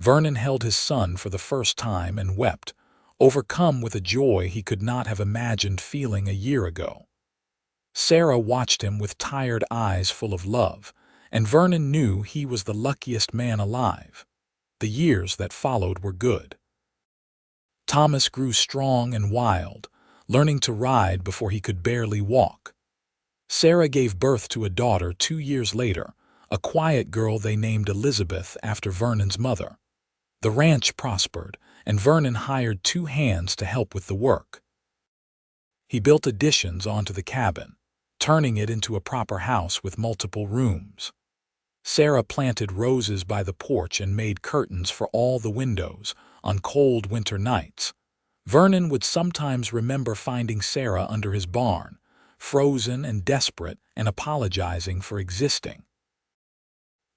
Vernon held his son for the first time and wept, overcome with a joy he could not have imagined feeling a year ago. Sarah watched him with tired eyes full of love, and Vernon knew he was the luckiest man alive. The years that followed were good. Thomas grew strong and wild, learning to ride before he could barely walk. Sarah gave birth to a daughter 2 years later, a quiet girl they named Elizabeth after Vernon's mother. The ranch prospered, and Vernon hired 2 hands to help with the work. He built additions onto the cabin, turning it into a proper house with multiple rooms. Sarah planted roses by the porch and made curtains for all the windows on cold winter nights. Vernon would sometimes remember finding Sarah under his barn, frozen and desperate and apologizing for existing.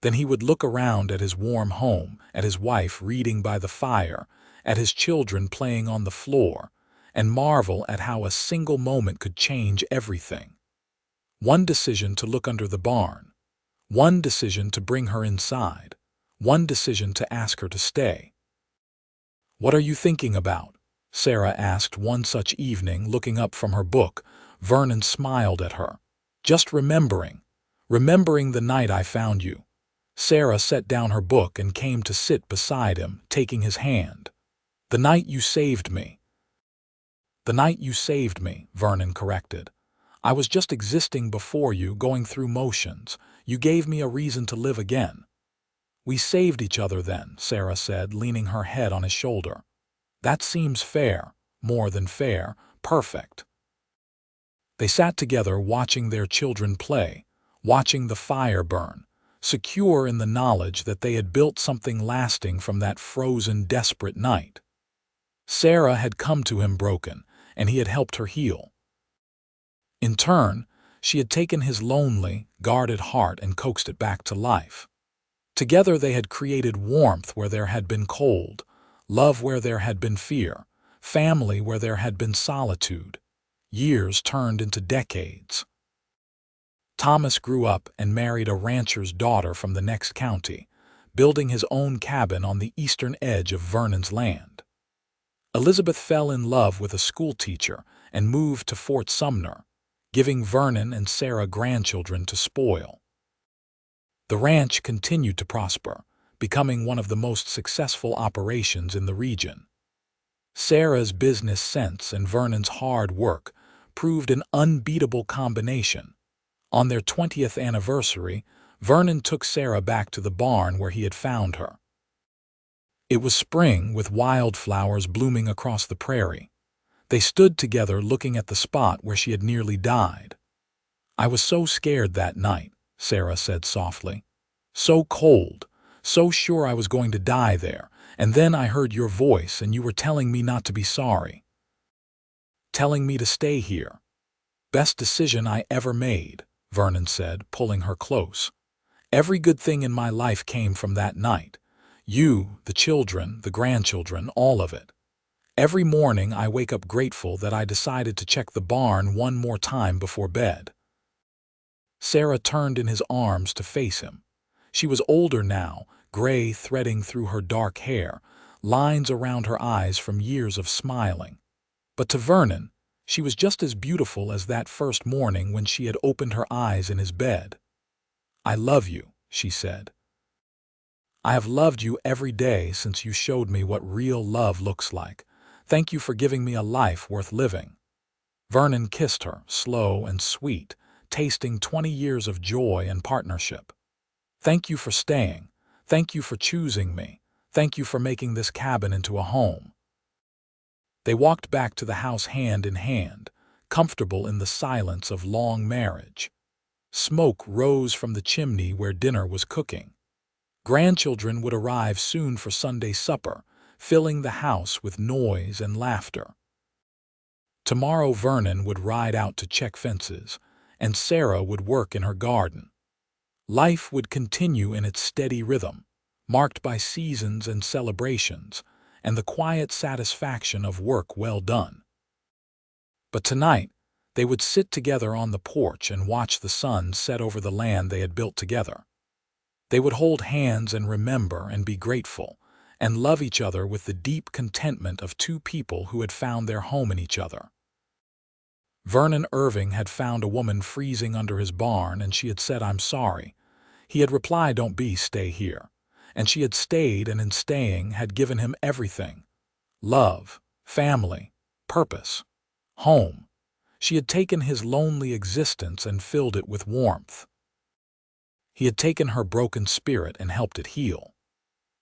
Then he would look around at his warm home, at his wife reading by the fire, at his children playing on the floor, and marvel at how a single moment could change everything. One decision to look under the barn, one decision to bring her inside, one decision to ask her to stay. "What are you thinking about?" Sarah asked one such evening, looking up from her book. Vernon smiled at her. "Just remembering the night I found you." Sarah set down her book and came to sit beside him, taking his hand. "The night you saved me." "The night you saved me," Vernon corrected. "I was just existing before you, going through motions. You gave me a reason to live again." "We saved each other then," Sarah said, leaning her head on his shoulder. "That seems fair, more than fair, perfect." They sat together watching their children play, watching the fire burn, secure in the knowledge that they had built something lasting from that frozen, desperate night. Sarah had come to him broken, and he had helped her heal. In turn, she had taken his lonely, guarded heart and coaxed it back to life. Together they had created warmth where there had been cold, love where there had been fear, family where there had been solitude. Years turned into decades. Thomas grew up and married a rancher's daughter from the next county, building his own cabin on the eastern edge of Vernon's land. Elizabeth fell in love with a schoolteacher and moved to Fort Sumner, giving Vernon and Sarah grandchildren to spoil. The ranch continued to prosper, becoming one of the most successful operations in the region. Sarah's business sense and Vernon's hard work proved an unbeatable combination. On their 20th anniversary, Vernon took Sarah back to the barn where he had found her. It was spring, with wildflowers blooming across the prairie. They stood together looking at the spot where she had nearly died. "I was so scared that night," Sarah said softly. "So cold, so sure I was going to die there, and then I heard your voice and you were telling me not to be sorry. Telling me to stay here. Best decision I ever made," Vernon said, pulling her close. "Every good thing in my life came from that night. You, the children, the grandchildren, all of it. Every morning I wake up grateful that I decided to check the barn one more time before bed." Sarah turned in his arms to face him. She was older now, gray threading through her dark hair, lines around her eyes from years of smiling. But to Vernon, she was just as beautiful as that first morning when she had opened her eyes in his bed. "I love you," she said. "I have loved you every day since you showed me what real love looks like. Thank you for giving me a life worth living." Vernon kissed her, slow and sweet, tasting 20 years of joy and partnership. Thank you for staying. Thank you for choosing me. Thank you for making this cabin into a home. They walked back to the house hand in hand, comfortable in the silence of long marriage. Smoke rose from the chimney where dinner was cooking. Grandchildren would arrive soon for Sunday supper, filling the house with noise and laughter. Tomorrow Vernon would ride out to check fences, and Sarah would work in her garden. Life would continue in its steady rhythm, marked by seasons and celebrations, and the quiet satisfaction of work well done. But tonight, they would sit together on the porch and watch the sun set over the land they had built together. They would hold hands and remember and be grateful, and love each other with the deep contentment of two people who had found their home in each other. Vernon Irving had found a woman freezing under his barn, and she had said, "I'm sorry." He had replied, "Don't be, stay here." And she had stayed, and in staying had given him everything: love, family, purpose, home. She had taken his lonely existence and filled it with warmth. He had taken her broken spirit and helped it heal.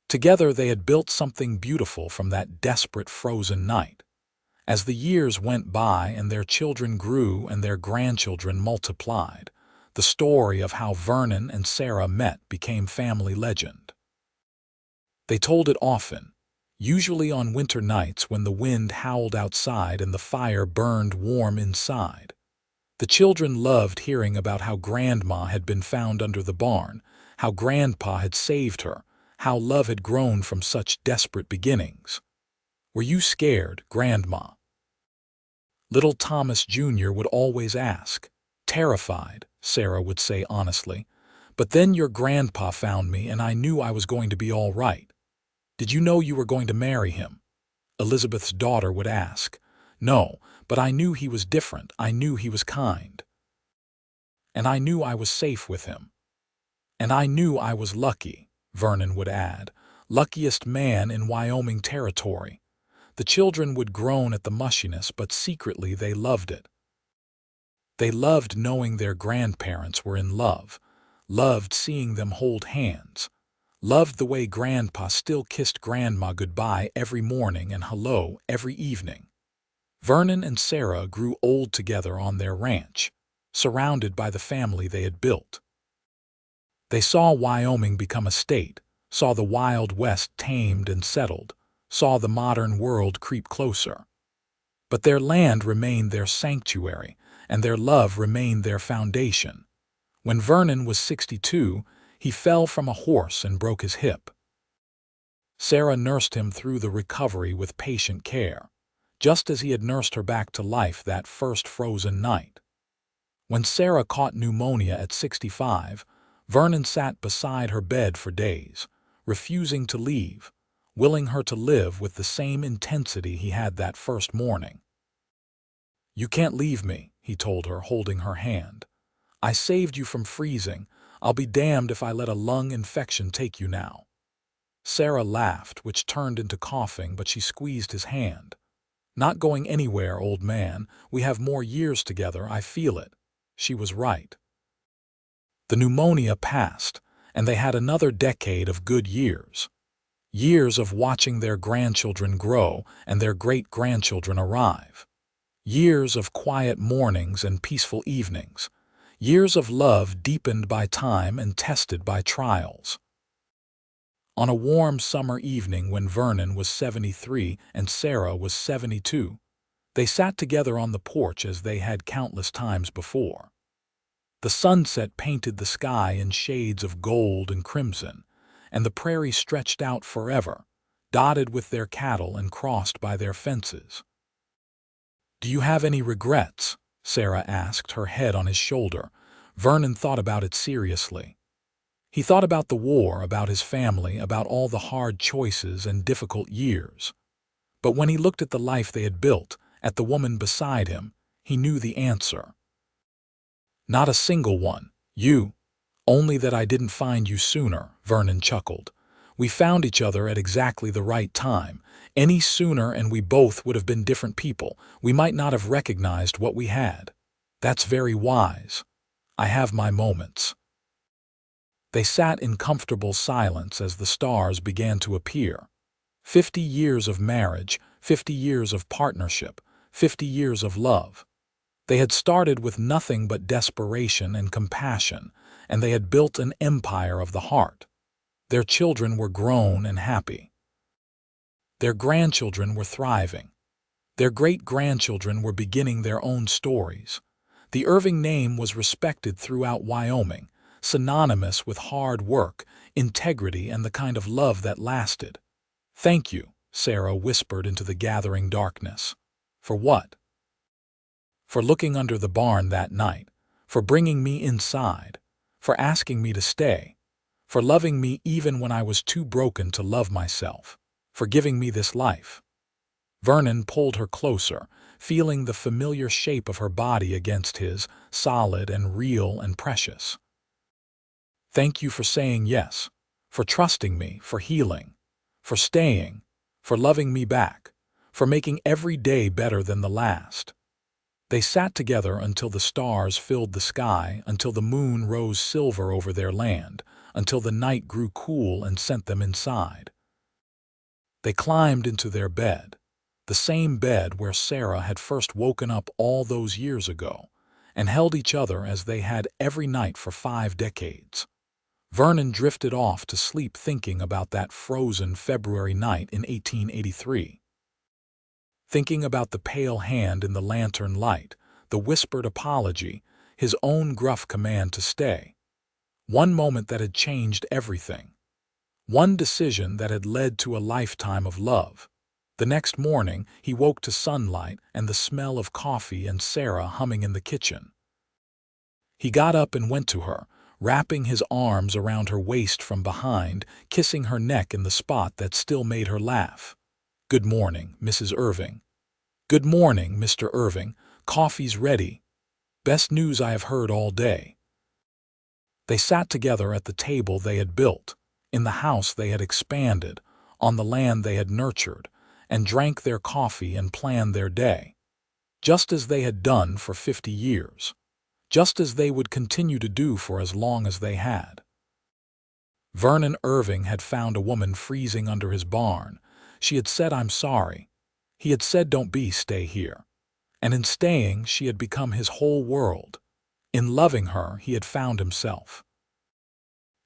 Together they had built something beautiful from that desperate frozen night. As the years went by and their children grew and their grandchildren multiplied, the story of how Vernon and Sarah met became family legend. They told it often, usually on winter nights when the wind howled outside and the fire burned warm inside. The children loved hearing about how Grandma had been found under the barn, how Grandpa had saved her, how love had grown from such desperate beginnings. "Were you scared, Grandma?" Little Thomas Jr. would always ask. "Terrified," Sarah would say honestly. "But then your grandpa found me and I knew I was going to be all right." "Did you know you were going to marry him?" Elizabeth's daughter would ask. "No, but I knew he was different. I knew he was kind. And I knew I was safe with him. And I knew I was lucky," Vernon would add. "Luckiest man in Wyoming territory." The children would groan at the mushiness, but secretly they loved it. They loved knowing their grandparents were in love, loved seeing them hold hands, loved the way Grandpa still kissed Grandma goodbye every morning and hello every evening. Vernon and Sarah grew old together on their ranch, surrounded by the family they had built. They saw Wyoming become a state, saw the Wild West tamed and settled, saw the modern world creep closer. But their land remained their sanctuary, and their love remained their foundation. When Vernon was 62, he fell from a horse and broke his hip. Sarah nursed him through the recovery with patient care, just as he had nursed her back to life that first frozen night. When Sarah caught pneumonia at 65, Vernon sat beside her bed for days, refusing to leave, willing her to live with the same intensity he had that first morning. "You can't leave me," he told her, holding her hand. "I saved you from freezing. I'll be damned if I let a lung infection take you now." Sarah laughed, which turned into coughing, but she squeezed his hand. "Not going anywhere, old man. We have more years together, I feel it." She was right. The pneumonia passed, and they had another decade of good years. Years of watching their grandchildren grow and their great-grandchildren arrive. Years of quiet mornings and peaceful evenings. Years of love deepened by time and tested by trials. On a warm summer evening when Vernon was 73 and Sarah was 72, they sat together on the porch as they had countless times before. The sunset painted the sky in shades of gold and crimson, and the prairie stretched out forever, dotted with their cattle and crossed by their fences. "Do you have any regrets?" Sarah asked, her head on his shoulder. Vernon thought about it seriously. He thought about the war, about his family, about all the hard choices and difficult years. But when he looked at the life they had built, at the woman beside him, he knew the answer. "Not a single one. You. Only that I didn't find you sooner," Vernon chuckled. "We found each other at exactly the right time. Any sooner and we both would have been different people. We might not have recognized what we had." "That's very wise." I have my moments." They sat in comfortable silence as the stars began to appear. 50 years of marriage, 50 years of partnership, 50 years of love. They had started with nothing but desperation and compassion, and they had built an empire of the heart. Their children were grown and happy. Their grandchildren were thriving. Their great-grandchildren were beginning their own stories. The Irving name was respected throughout Wyoming, synonymous with hard work, integrity, and the kind of love that lasted. "Thank you," Sarah whispered into the gathering darkness. "For what?" "For looking under the barn that night, for bringing me inside, for asking me to stay, for loving me even when I was too broken to love myself, for giving me this life." Vernon pulled her closer, feeling the familiar shape of her body against his, solid and real and precious. "Thank you for saying yes, for trusting me, for healing, for staying, for loving me back, for making every day better than the last." They sat together until the stars filled the sky, until the moon rose silver over their land, until the night grew cool and sent them inside. They climbed into their bed, the same bed where Sarah had first woken up all those years ago, and held each other as they had every night for 5 decades. Vernon drifted off to sleep thinking about that frozen February night in 1883. Thinking about the pale hand in the lantern light, the whispered apology, his own gruff command to stay. One moment that had changed everything. One decision that had led to a lifetime of love. The next morning, he woke to sunlight and the smell of coffee and Sarah humming in the kitchen. He got up and went to her, wrapping his arms around her waist from behind, kissing her neck in the spot that still made her laugh. "Good morning, Mrs. Irving." "Good morning, Mr. Irving. Coffee's ready. Best news I have heard all day." They sat together at the table they had built, in the house they had expanded, on the land they had nurtured, and drank their coffee and planned their day. Just as they had done for 50 years. Just as they would continue to do for as long as they had. Vernon Irving had found a woman freezing under his barn. She had said, "I'm sorry." He had said, "Don't be, stay here." And in staying, she had become his whole world. In loving her, he had found himself.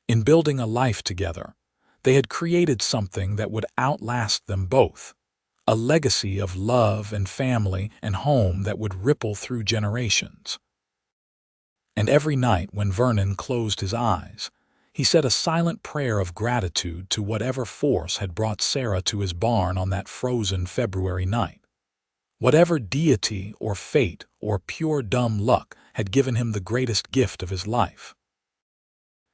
In building a life together, they had created something that would outlast them both. A legacy of love and family and home that would ripple through generations. And every night when Vernon closed his eyes, he said a silent prayer of gratitude to whatever force had brought Sarah to his barn on that frozen February night. Whatever deity or fate or pure dumb luck had given him the greatest gift of his life.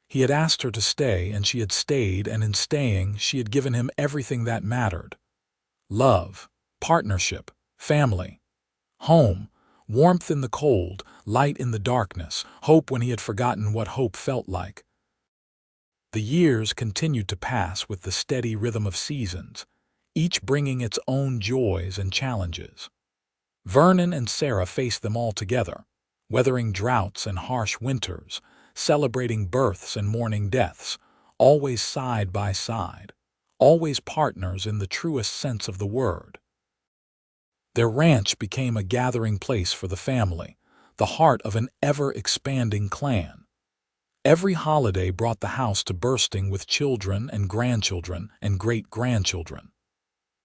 He had asked her to stay, and she had stayed, and in staying, she had given him everything that mattered. Love, partnership, family, home, warmth in the cold, light in the darkness, hope when he had forgotten what hope felt like. The years continued to pass with the steady rhythm of seasons, each bringing its own joys and challenges. Vernon and Sarah faced them all together, weathering droughts and harsh winters, celebrating births and mourning deaths, always side by side, always partners in the truest sense of the word. Their ranch became a gathering place for the family, the heart of an ever-expanding clan. Every holiday brought the house to bursting with children and grandchildren and great-grandchildren.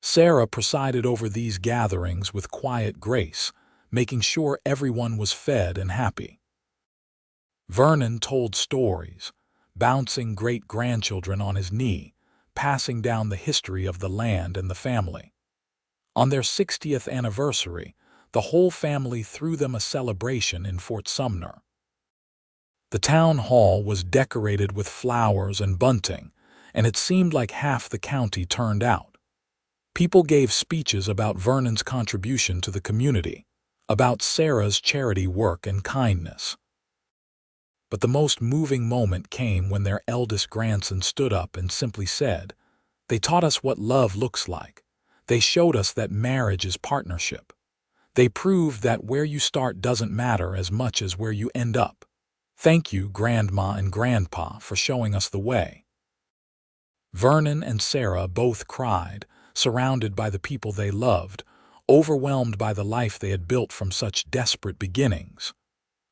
Sarah presided over these gatherings with quiet grace, making sure everyone was fed and happy. Vernon told stories, bouncing great-grandchildren on his knee, passing down the history of the land and the family. On their 60th anniversary, the whole family threw them a celebration in Fort Sumner. The town hall was decorated with flowers and bunting, and it seemed like half the county turned out. People gave speeches about Vernon's contribution to the community, about Sarah's charity work and kindness. But the most moving moment came when their eldest grandson stood up and simply said, "They taught us what love looks like. They showed us that marriage is partnership. They proved that where you start doesn't matter as much as where you end up. Thank you, Grandma and Grandpa, for showing us the way." Vernon and Sarah both cried, surrounded by the people they loved, overwhelmed by the life they had built from such desperate beginnings.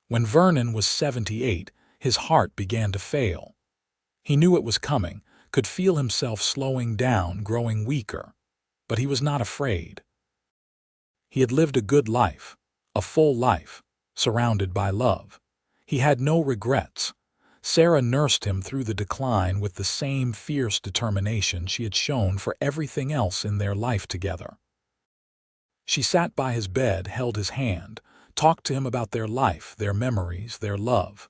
When Vernon was 78, his heart began to fail. He knew it was coming, could feel himself slowing down, growing weaker. But he was not afraid. He had lived a good life, a full life, surrounded by love. He had no regrets. Sarah nursed him through the decline with the same fierce determination she had shown for everything else in their life together. She sat by his bed, held his hand, talked to him about their life, their memories, their love.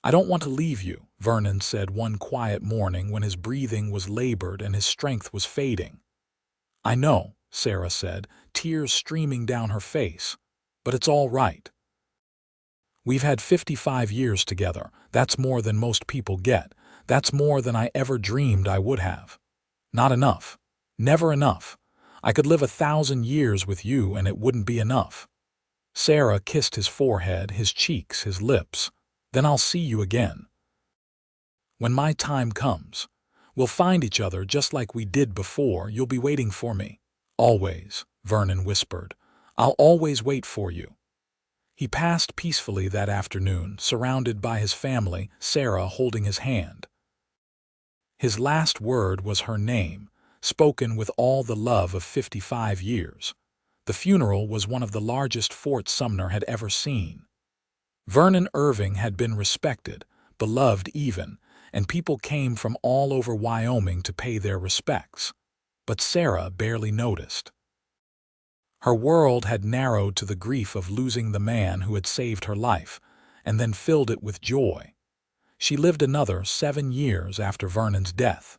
"I don't want to leave you," Vernon said one quiet morning when his breathing was labored and his strength was fading. "I know," Sarah said, tears streaming down her face, "but it's all right. We've had 55 years together. That's more than most people get. That's more than I ever dreamed I would have. Not enough. Never enough. I could live 1,000 years with you and it wouldn't be enough." Sarah kissed his forehead, his cheeks, his lips. "Then I'll see you again. When my time comes, we'll find each other just like we did before. You'll be waiting for me." "Always," Vernon whispered. "I'll always wait for you." He passed peacefully that afternoon, surrounded by his family, Sarah holding his hand. His last word was her name, spoken with all the love of 55 years. The funeral was one of the largest Fort Sumner had ever seen. Vernon Irving had been respected, beloved even, and people came from all over Wyoming to pay their respects. But Sarah barely noticed. Her world had narrowed to the grief of losing the man who had saved her life, and then filled it with joy. She lived another 7 years after Vernon's death.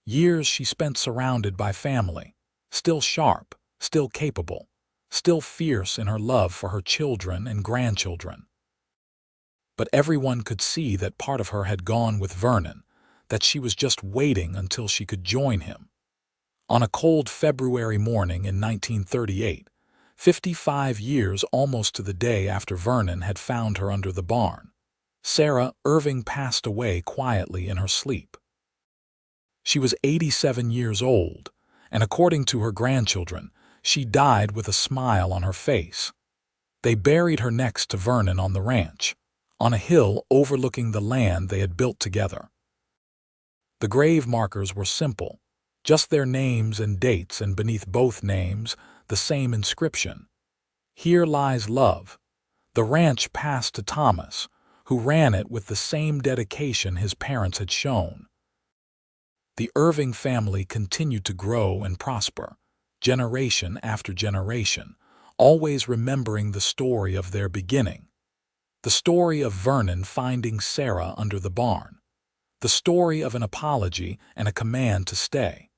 Years she spent surrounded by family, still sharp, still capable, still fierce in her love for her children and grandchildren. But everyone could see that part of her had gone with Vernon, that she was just waiting until she could join him. On a cold February morning in 1938, 55 years almost to the day after Vernon had found her under the barn, Sarah Irving passed away quietly in her sleep. She was 87 years old, and according to her grandchildren, she died with a smile on her face. They buried her next to Vernon on the ranch, on a hill overlooking the land they had built together. The grave markers were simple, just their names and dates, and beneath both names, the same inscription: "Here lies love." The ranch passed to Thomas, who ran it with the same dedication his parents had shown. The Irving family continued to grow and prosper, generation after generation, always remembering the story of their beginning. The story of Vernon finding Sarah under the barn. The story of an apology and a command to stay.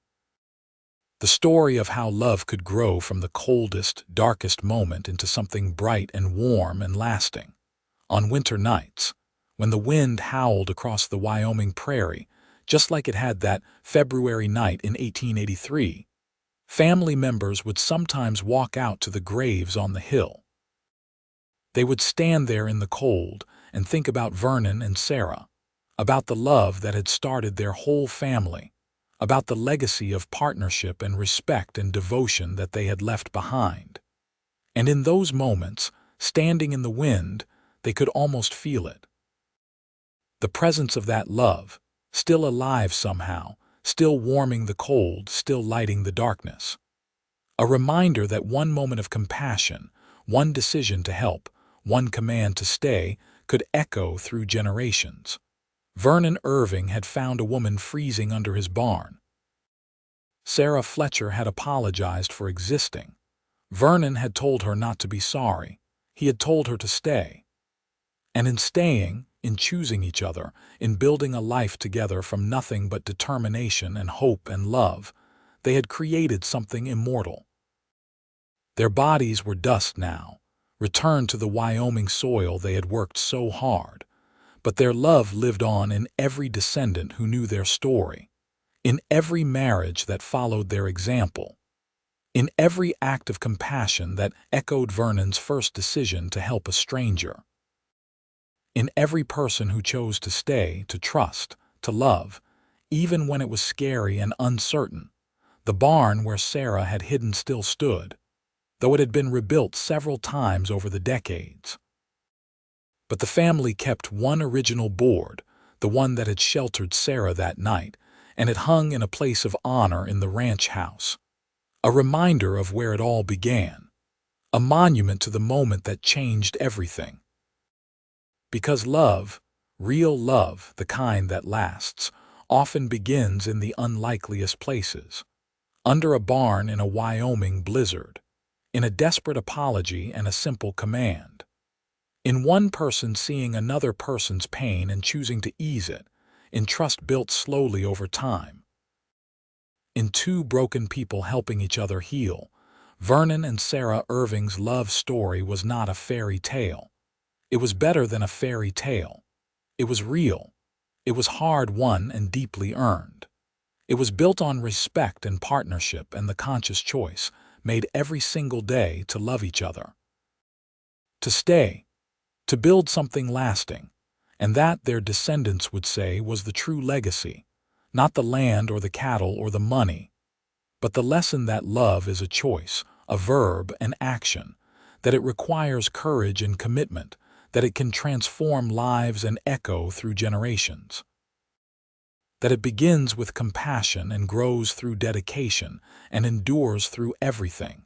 The story of how love could grow from the coldest, darkest moment into something bright and warm and lasting. On winter nights, when the wind howled across the Wyoming prairie, just like it had that February night in 1883, family members would sometimes walk out to the graves on the hill. They would stand there in the cold and think about Vernon and Sarah, about the love that had started their whole family, about the legacy of partnership and respect and devotion that they had left behind. And in those moments, standing in the wind, they could almost feel it. The presence of that love, still alive somehow, still warming the cold, still lighting the darkness. A reminder that one moment of compassion, one decision to help, one command to stay, could echo through generations. Vernon Irving had found a woman freezing under his barn. Sarah Fletcher had apologized for existing. Vernon had told her not to be sorry. He had told her to stay. And in staying, in choosing each other, in building a life together from nothing but determination and hope and love, they had created something immortal. Their bodies were dust now, returned to the Wyoming soil they had worked so hard. But their love lived on in every descendant who knew their story, in every marriage that followed their example, in every act of compassion that echoed Vernon's first decision to help a stranger. in every person who chose to stay, to trust, to love, even when it was scary and uncertain. The barn where Sarah had hidden still stood, though it had been rebuilt several times over the decades. But the family kept one original board, the one that had sheltered Sarah that night, and it hung in a place of honor in the ranch house. A reminder of where it all began. A monument to the moment that changed everything. Because love, real love, the kind that lasts, often begins in the unlikeliest places. Under a barn in a Wyoming blizzard. In a desperate apology and a simple command. In one person seeing another person's pain and choosing to ease it. In trust built slowly over time. In two broken people helping each other heal. Vernon and Sarah Irving's love story was not a fairy tale. It was better than a fairy tale. It was real. It was hard-won and deeply earned. It was built on respect and partnership and the conscious choice, made every single day, to love each other. To stay. To build something lasting. And that, their descendants would say, was the true legacy. Not the land or the cattle or the money, but the lesson that love is a choice, a verb, an action, that it requires courage and commitment, that it can transform lives and echo through generations, that it begins with compassion and grows through dedication and endures through everything.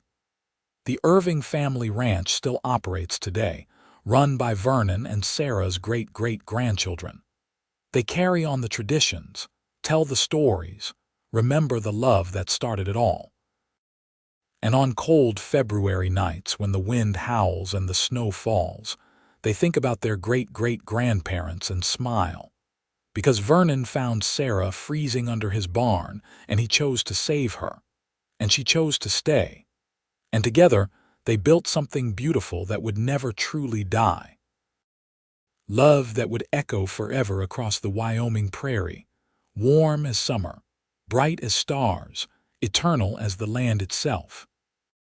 The Irving family ranch still operates today, run by Vernon and Sarah's great-great-grandchildren. They carry on the traditions, tell the stories, remember the love that started it all. And on cold February nights when the wind howls and the snow falls, they think about their great-great-grandparents and smile. Because Vernon found Sarah freezing under his barn, and he chose to save her, and she chose to stay. And together, they built something beautiful that would never truly die. Love that would echo forever across the Wyoming prairie, warm as summer, bright as stars, eternal as the land itself.